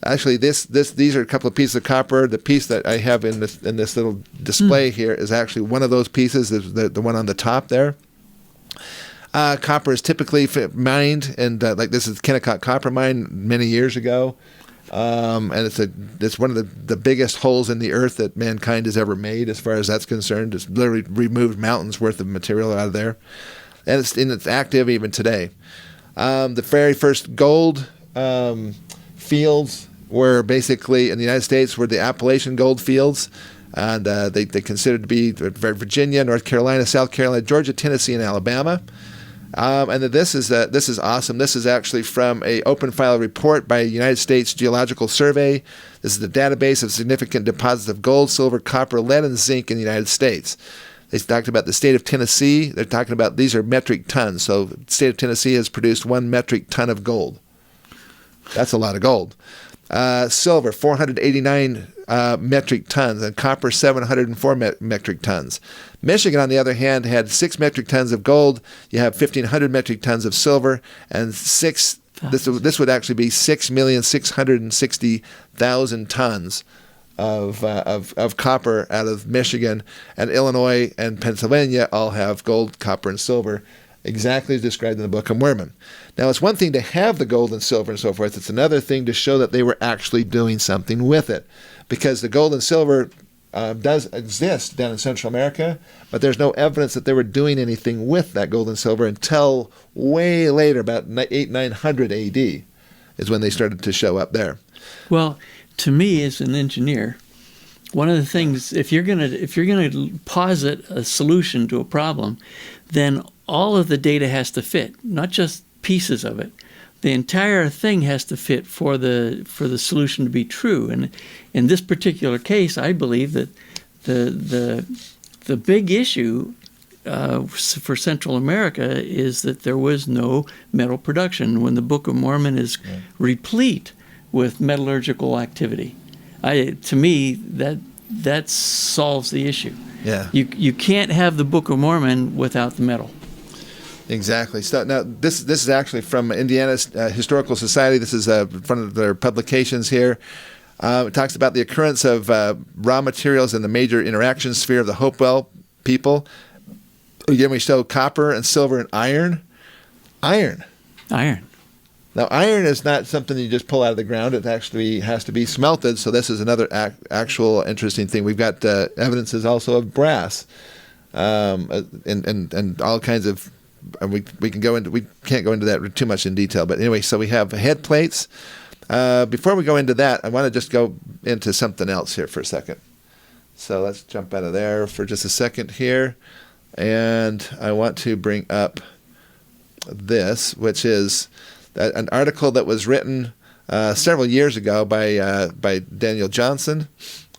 Actually, these are a couple of pieces of copper. The piece that I have in this little display here is actually one of those pieces, the one on the top there. Copper is typically mined, and like this is Kennecott Copper Mine many years ago. And it's one of the biggest holes in the earth that mankind has ever made, as far as that's concerned. It's literally removed mountains worth of material out of there, and it's active even today. The very first gold fields were basically in the United States were the Appalachian gold fields, and they considered to be Virginia, North Carolina, South Carolina, Georgia, Tennessee, and Alabama. And this is awesome. This is actually from a open file report by United States Geological Survey. This is the database of significant deposits of gold, silver, copper, lead, and zinc in the United States. They talked about the state of Tennessee. They're talking about these are metric tons. So the state of Tennessee has produced 1 metric ton of gold. That's a lot of gold. Silver, 489 metric tons, and copper, 704 metric tons. Michigan, on the other hand, had 6 metric tons of gold. You have 1,500 metric tons of silver, and this would actually be 6,660,000 tons of copper out of Michigan. And Illinois and Pennsylvania all have gold, copper, and silver, exactly as described in the Book of Mormon. Now, it's one thing to have the gold and silver and so forth. It's another thing to show that they were actually doing something with it, because the gold and silver does exist down in Central America, but there's no evidence that they were doing anything with that gold and silver until way later, about 900 AD, is when they started to show up there. Well, to me, as an engineer, one of the things, if you're gonna posit a solution to a problem, then all of the data has to fit, not just pieces of it. The entire thing has to fit for the solution to be true. And in this particular case, I believe that the big issue for Central America is that there was no metal production, when the Book of Mormon is replete with metallurgical activity. To me, that solves the issue. Yeah. You can't have the Book of Mormon without the metal. Exactly. So now this is actually from Indiana's Historical Society. This is one of their publications here. It talks about the occurrence of raw materials in the major interaction sphere of the Hopewell people. Again, we show copper and silver and iron. Iron. Now, iron is not something you just pull out of the ground. It actually has to be smelted. So this is another actual interesting thing. We've got evidences also of brass and all kinds of. We can't go into that too much in detail, but anyway, so we have head plates. Before we go into that, I want to just go into something else here for a second. So let's jump out of there for just a second here, and I want to bring up this, which is an article that was written several years ago by Daniel Johnson,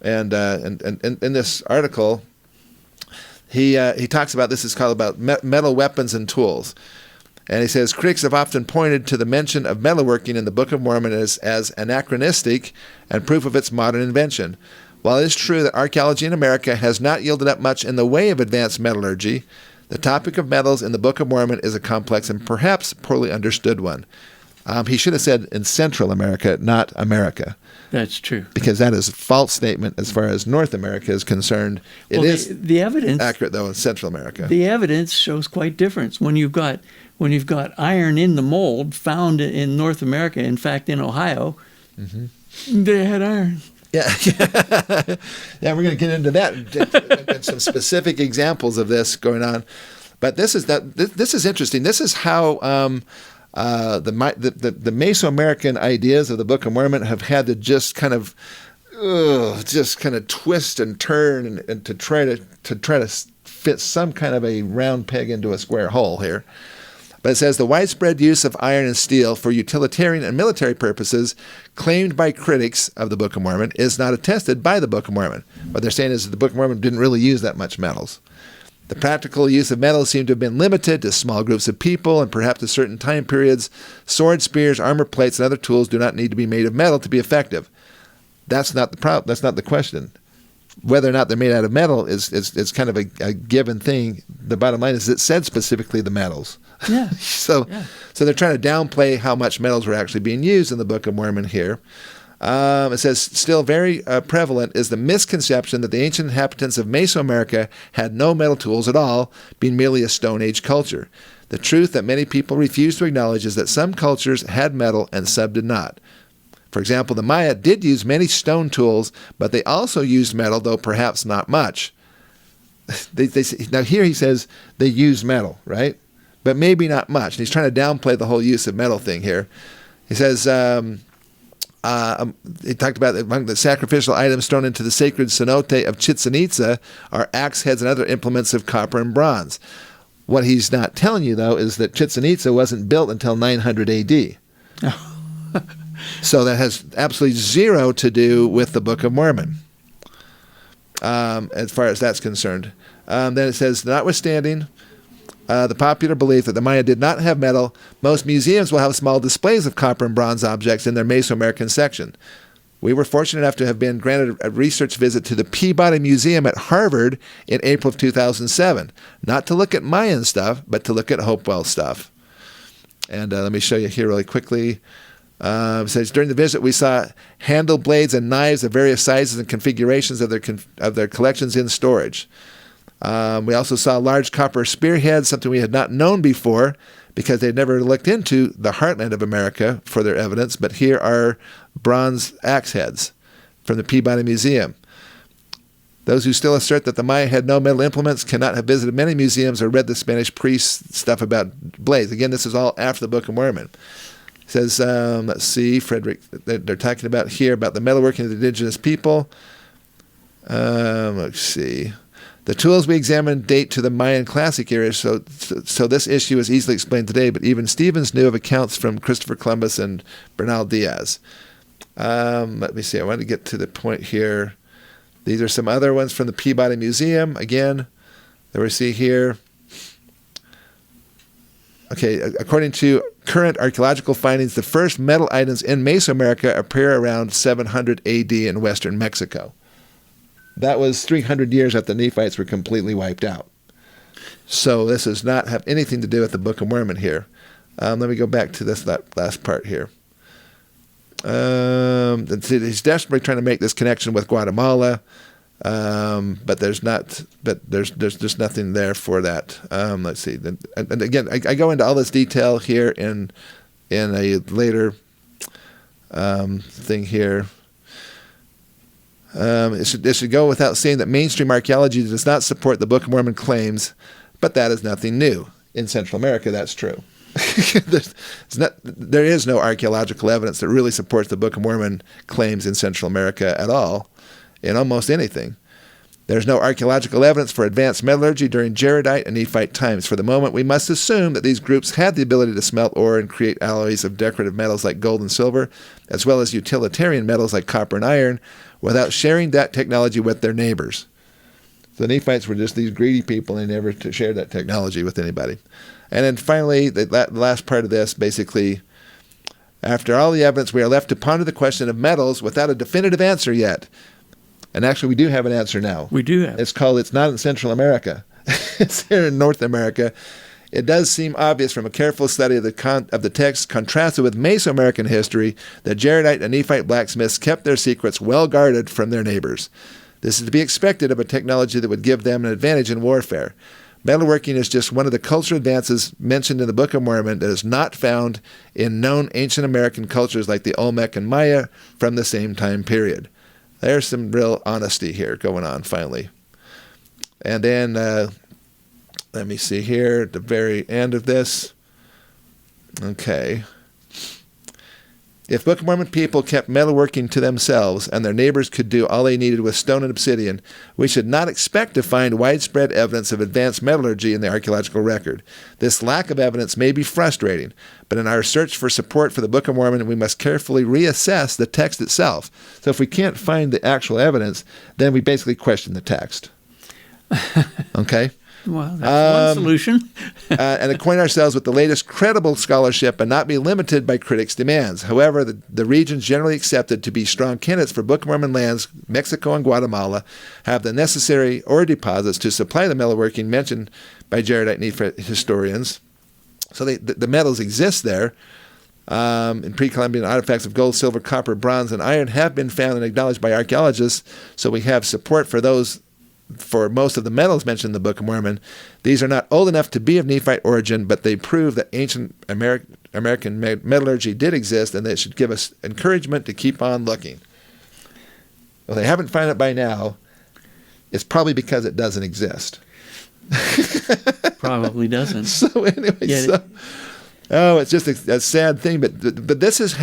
and in this article. He talks about this is called about metal weapons and tools. And he says, critics have often pointed to the mention of metalworking in the Book of Mormon as anachronistic and proof of its modern invention. While it is true that archaeology in America has not yielded up much in the way of advanced metallurgy, the topic of metals in the Book of Mormon is a complex and perhaps poorly understood one. He should have said in Central America, not America. That's true. Because that is a false statement as far as North America is concerned. It is the evidence accurate, though, in Central America. The evidence shows quite difference. When you've got iron in the mold found in North America, in fact, in Ohio, they had iron. Yeah, yeah, we're going to get into that and some specific examples of this going on. But this is interesting. This is how the Mesoamerican ideas of the Book of Mormon have had to just kind of twist and turn and to try to fit some kind of a round peg into a square hole here. But it says the widespread use of iron and steel for utilitarian and military purposes claimed by critics of the Book of Mormon is not attested by the Book of Mormon. What they're saying is that the Book of Mormon didn't really use that much metals. The practical use of metals seemed to have been limited to small groups of people and perhaps at certain time periods. Swords, spears, armor plates, and other tools do not need to be made of metal to be effective. That's not the problem. That's not the question. Whether or not they're made out of metal is kind of a given thing. The bottom line is it said specifically the metals. Yeah. So they're trying to downplay how much metals were actually being used in the Book of Mormon here. It says, still very prevalent is the misconception that the ancient inhabitants of Mesoamerica had no metal tools at all, being merely a Stone Age culture. The truth that many people refuse to acknowledge is that some cultures had metal and some did not. For example, the Maya did use many stone tools, but they also used metal, though perhaps not much. Now here he says they used metal, right? But maybe not much. And he's trying to downplay the whole use of metal thing here. He says, he talked about among the sacrificial items thrown into the sacred cenote of Chichen Itza are axe heads and other implements of copper and bronze. What he's not telling you, though, is that Chichen Itza wasn't built until 900 AD. So that has absolutely zero to do with the Book of Mormon, as far as that's concerned. Then it says, notwithstanding the popular belief that the Maya did not have metal, most museums will have small displays of copper and bronze objects in their Mesoamerican section. We were fortunate enough to have been granted a research visit to the Peabody Museum at Harvard in April of 2007, not to look at Mayan stuff, but to look at Hopewell stuff. And let me show you here really quickly. It says, during the visit, we saw handle blades and knives of various sizes and configurations of their collections in storage. We also saw large copper spearheads, something we had not known before because they'd never looked into the heartland of America for their evidence. But here are bronze axe heads from the Peabody Museum. Those who still assert that the Maya had no metal implements cannot have visited many museums or read the Spanish priest stuff about blades. Again, this is all after the Book of Mormon. It says, let's see, Frederick, they're talking about here about the metalworking of the indigenous people. Let's see. The tools we examined date to the Mayan Classic era, so this issue is easily explained today, but even Stevens knew of accounts from Christopher Columbus and Bernal Diaz. Let me see, I want to get to the point here. These are some other ones from the Peabody Museum, again, that we see here. Okay, according to current archaeological findings, the first metal items in Mesoamerica appear around 700 AD in western Mexico. That was 300 years after the Nephites were completely wiped out. So this does not have anything to do with the Book of Mormon here. Let me go back to this last part here. He's desperately trying to make this connection with Guatemala, but there's just nothing there for that. Let's see. And again, I go into all this detail here in a later thing here. It should go without saying that mainstream archaeology does not support the Book of Mormon claims, but that is nothing new. In Central America, that's true. There is no archaeological evidence that really supports the Book of Mormon claims in Central America at all, in almost anything. There's no archaeological evidence for advanced metallurgy during Jaredite and Nephite times. For the moment, we must assume that these groups had the ability to smelt ore and create alloys of decorative metals like gold and silver, as well as utilitarian metals like copper and iron, without sharing that technology with their neighbors. The Nephites were just these greedy people, and they never shared that technology with anybody. And then finally, the last part of this, basically, after all the evidence, we are left to ponder the question of metals without a definitive answer yet. And actually, we do have an answer now. We do have. It's not in Central America. It's here in North America. It does seem obvious from a careful study of the text contrasted with Mesoamerican history that Jaredite and Nephite blacksmiths kept their secrets well guarded from their neighbors. This is to be expected of a technology that would give them an advantage in warfare. Metalworking is just one of the cultural advances mentioned in the Book of Mormon that is not found in known ancient American cultures like the Olmec and Maya from the same time period. There's some real honesty here going on finally. And then, let me see here at the very end of this. Okay. If Book of Mormon people kept metalworking to themselves and their neighbors could do all they needed with stone and obsidian, we should not expect to find widespread evidence of advanced metallurgy in the archaeological record. This lack of evidence may be frustrating, but in our search for support for the Book of Mormon, we must carefully reassess the text itself. So if we can't find the actual evidence, then we basically question the text. Okay? Well, that's one solution. And acquaint ourselves with the latest credible scholarship and not be limited by critics' demands. However, the regions generally accepted to be strong candidates for Book of Mormon lands, Mexico and Guatemala, have the necessary ore deposits to supply the metalworking mentioned by Jaredite Nephite historians. So the metals exist there. In pre-Columbian artifacts of gold, silver, copper, bronze, and iron have been found and acknowledged by archaeologists, so we have support for those for most of the metals mentioned in the Book of Mormon, these are not old enough to be of Nephite origin, but they prove that ancient American metallurgy did exist, and that should give us encouragement to keep on looking. Well, they haven't found it by now. It's probably because it doesn't exist. Probably doesn't. So anyway, it's just a sad thing. But this is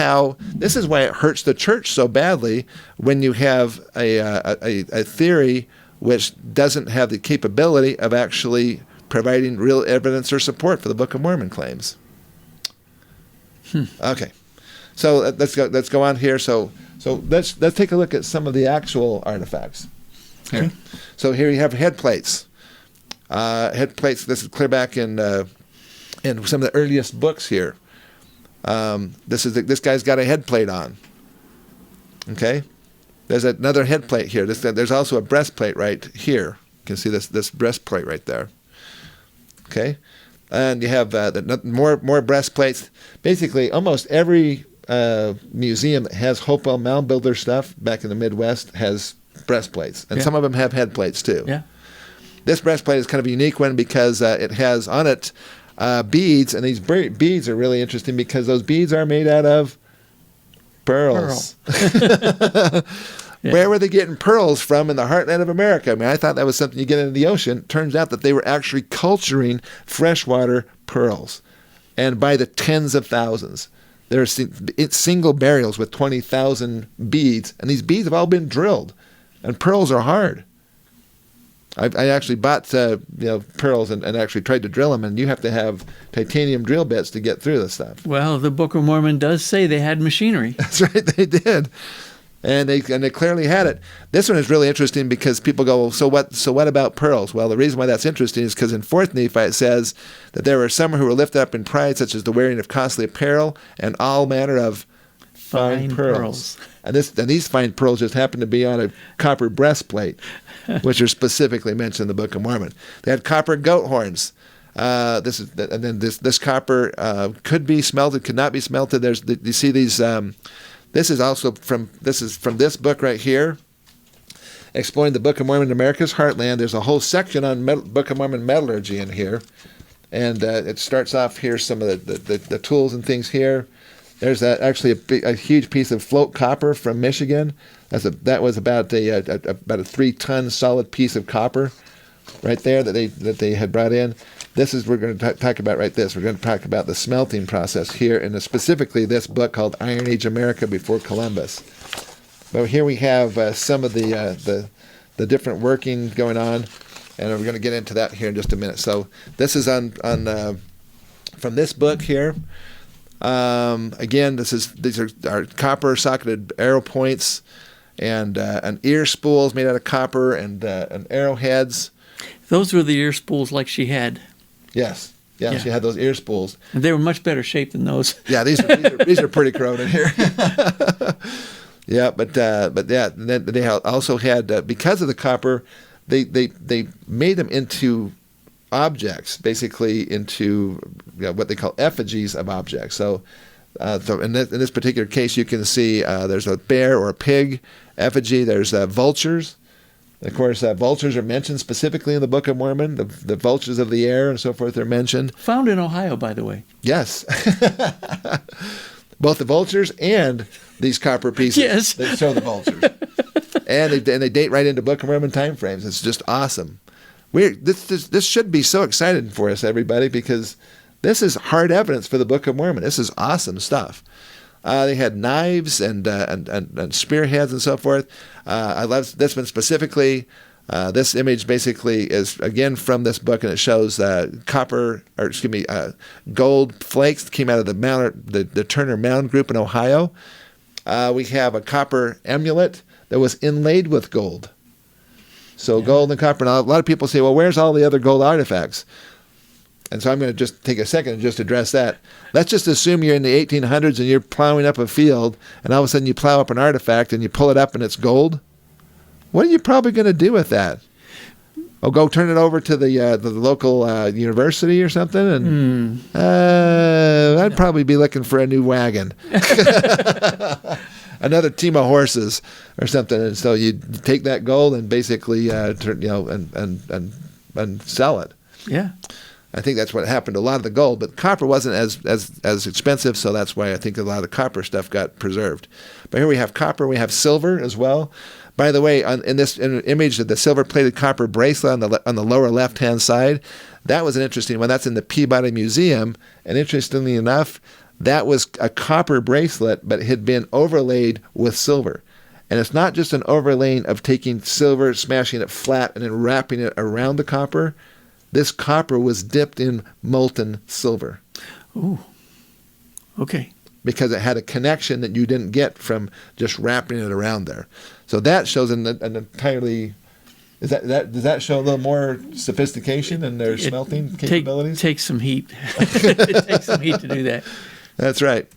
why it hurts the church so badly when you have a theory which doesn't have the capability of actually providing real evidence or support for the Book of Mormon claims. Okay, so let's go on here. So let's take a look at some of the actual artifacts. Here. Okay. So here you have head plates. This is clear back in some of the earliest books here. This guy's got a head plate on. Okay, there's another head plate here. There's also a breastplate right here. You can see this breastplate right there. Okay, and you have more breastplates. Basically, almost every museum that has Hopewell Mound Builder stuff back in the Midwest has breastplates, and some of them have head plates too. Yeah. This breastplate is kind of a unique one because it has on it beads, and these beads are really interesting because those beads are made out of pearls. Where were they getting pearls from in the heartland of America? I mean, I thought that was something you get into the ocean. Turns out that they were actually culturing freshwater pearls, and by the tens of thousands. There are single burials with 20,000 beads, and these beads have all been drilled, and pearls are hard. I actually bought pearls and actually tried to drill them, and you have to have titanium drill bits to get through this stuff. Well, the Book of Mormon does say they had machinery. That's right, they did, and they clearly had it. This one is really interesting because people go, so what about pearls? Well, the reason why that's interesting is because in 4th Nephi it says that there were some who were lifted up in pride, such as the wearing of costly apparel and all manner of fine pearls. And these fine pearls just happen to be on a copper breastplate, which are specifically mentioned in the Book of Mormon. They had copper goat horns. This copper could be smelted, could not be smelted. You see these. This is from this book right here, Exploring the Book of Mormon in America's Heartland. There's a whole section on Book of Mormon metallurgy in here, and it starts off here some of the tools and things here. There's actually a huge piece of float copper from Michigan. That was about a 3-ton solid piece of copper, right there that they had brought in. This is we're going to talk about right this. We're going to talk about the smelting process here, and specifically this book called Iron Age America Before Columbus. But here we have some of the different working going on, and we're going to get into that here in just a minute. So this is on from this book here. Again, these are copper socketed arrow points, and an ear spools made out of copper, and arrowheads. Those were the ear spools like she had. Yes. Yeah, she had those ear spools. And they were much better shape than those. Yeah, these are pretty corroded here. Yeah, but yeah, and then they also had because of the copper, they made them into objects, basically into what they call effigies of objects. So in this particular case, you can see there's a bear or a pig effigy. There's vultures. Of course, vultures are mentioned specifically in the Book of Mormon. The vultures of the air and so forth are mentioned. Found in Ohio, by the way. Yes. Both the vultures and these copper pieces that show the vultures. and they date right into Book of Mormon time frames. It's just awesome. This should be so exciting for us, everybody, because this is hard evidence for the Book of Mormon. This is awesome stuff. They had knives and spearheads and so forth. I love this one specifically. This image basically is again from this book, and it shows gold flakes that came out of the Turner Mound Group in Ohio. We have a copper amulet that was inlaid with gold. So gold and copper. Now, a lot of people say, well, where's all the other gold artifacts? And so I'm going to just take a second and just address that. Let's just assume you're in the 1800s and you're plowing up a field, and all of a sudden you plow up an artifact and you pull it up and it's gold. What are you probably going to do with that? Oh, go turn it over to the local university or something, and I'd probably be looking for a new wagon, another team of horses or something. And so you take that gold and basically and sell it. Yeah. I think that's what happened to a lot of the gold, but copper wasn't as expensive, so that's why I think a lot of the copper stuff got preserved. But here we have copper, we have silver as well. By the way, in this image of the silver-plated copper bracelet on the lower left-hand side, that was an interesting one. That's in the Peabody Museum, and interestingly enough, that was a copper bracelet, but it had been overlaid with silver. And it's not just an overlaying of taking silver, smashing it flat, and then wrapping it around the copper. This copper was dipped in molten silver. Ooh. Okay. Because it had a connection that you didn't get from just wrapping it around there. So that shows an entirely. Does that show a little more sophistication in their smelting capabilities? Takes some heat. It takes some heat to do that. That's right.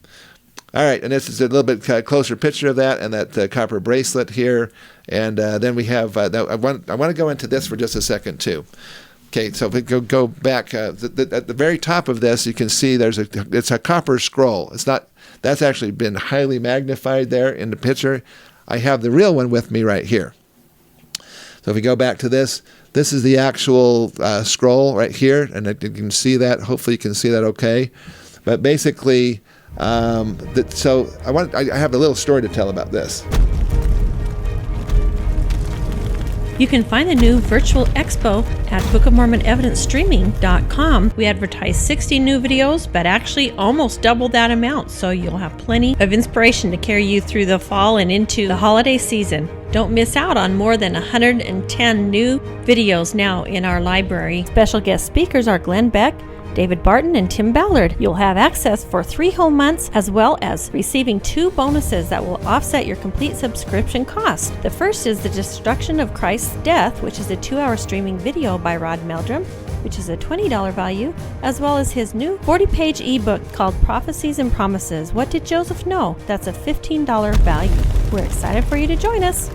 All right, and this is a little bit closer picture of that and that copper bracelet here. And then we have. I want to go into this for just a second too. Okay, so if we go back at the very top of this, you can see it's a copper scroll. That's actually been highly magnified there in the picture. I have the real one with me right here. So if we go back to this is the actual scroll right here, and you can see that. Hopefully, you can see that okay. But basically, so I have a little story to tell about this. You can find the new virtual expo at bookofmormonevidencestreaming.com. We advertise 60 new videos, but actually almost double that amount, so you'll have plenty of inspiration to carry you through the fall and into the holiday season. Don't miss out on more than 110 new videos now in our library. Special guest speakers are Glenn Beck, David Barton, and Tim Ballard. You'll have access for 3 whole months, as well as receiving 2 bonuses that will offset your complete subscription cost. The first is The Destruction of Christ's Death, which is a 2-hour streaming video by Rod Meldrum, which is a $20 value, as well as his new 40-page ebook called Prophecies and Promises. What Did Joseph Know? That's a $15 value. We're excited for you to join us.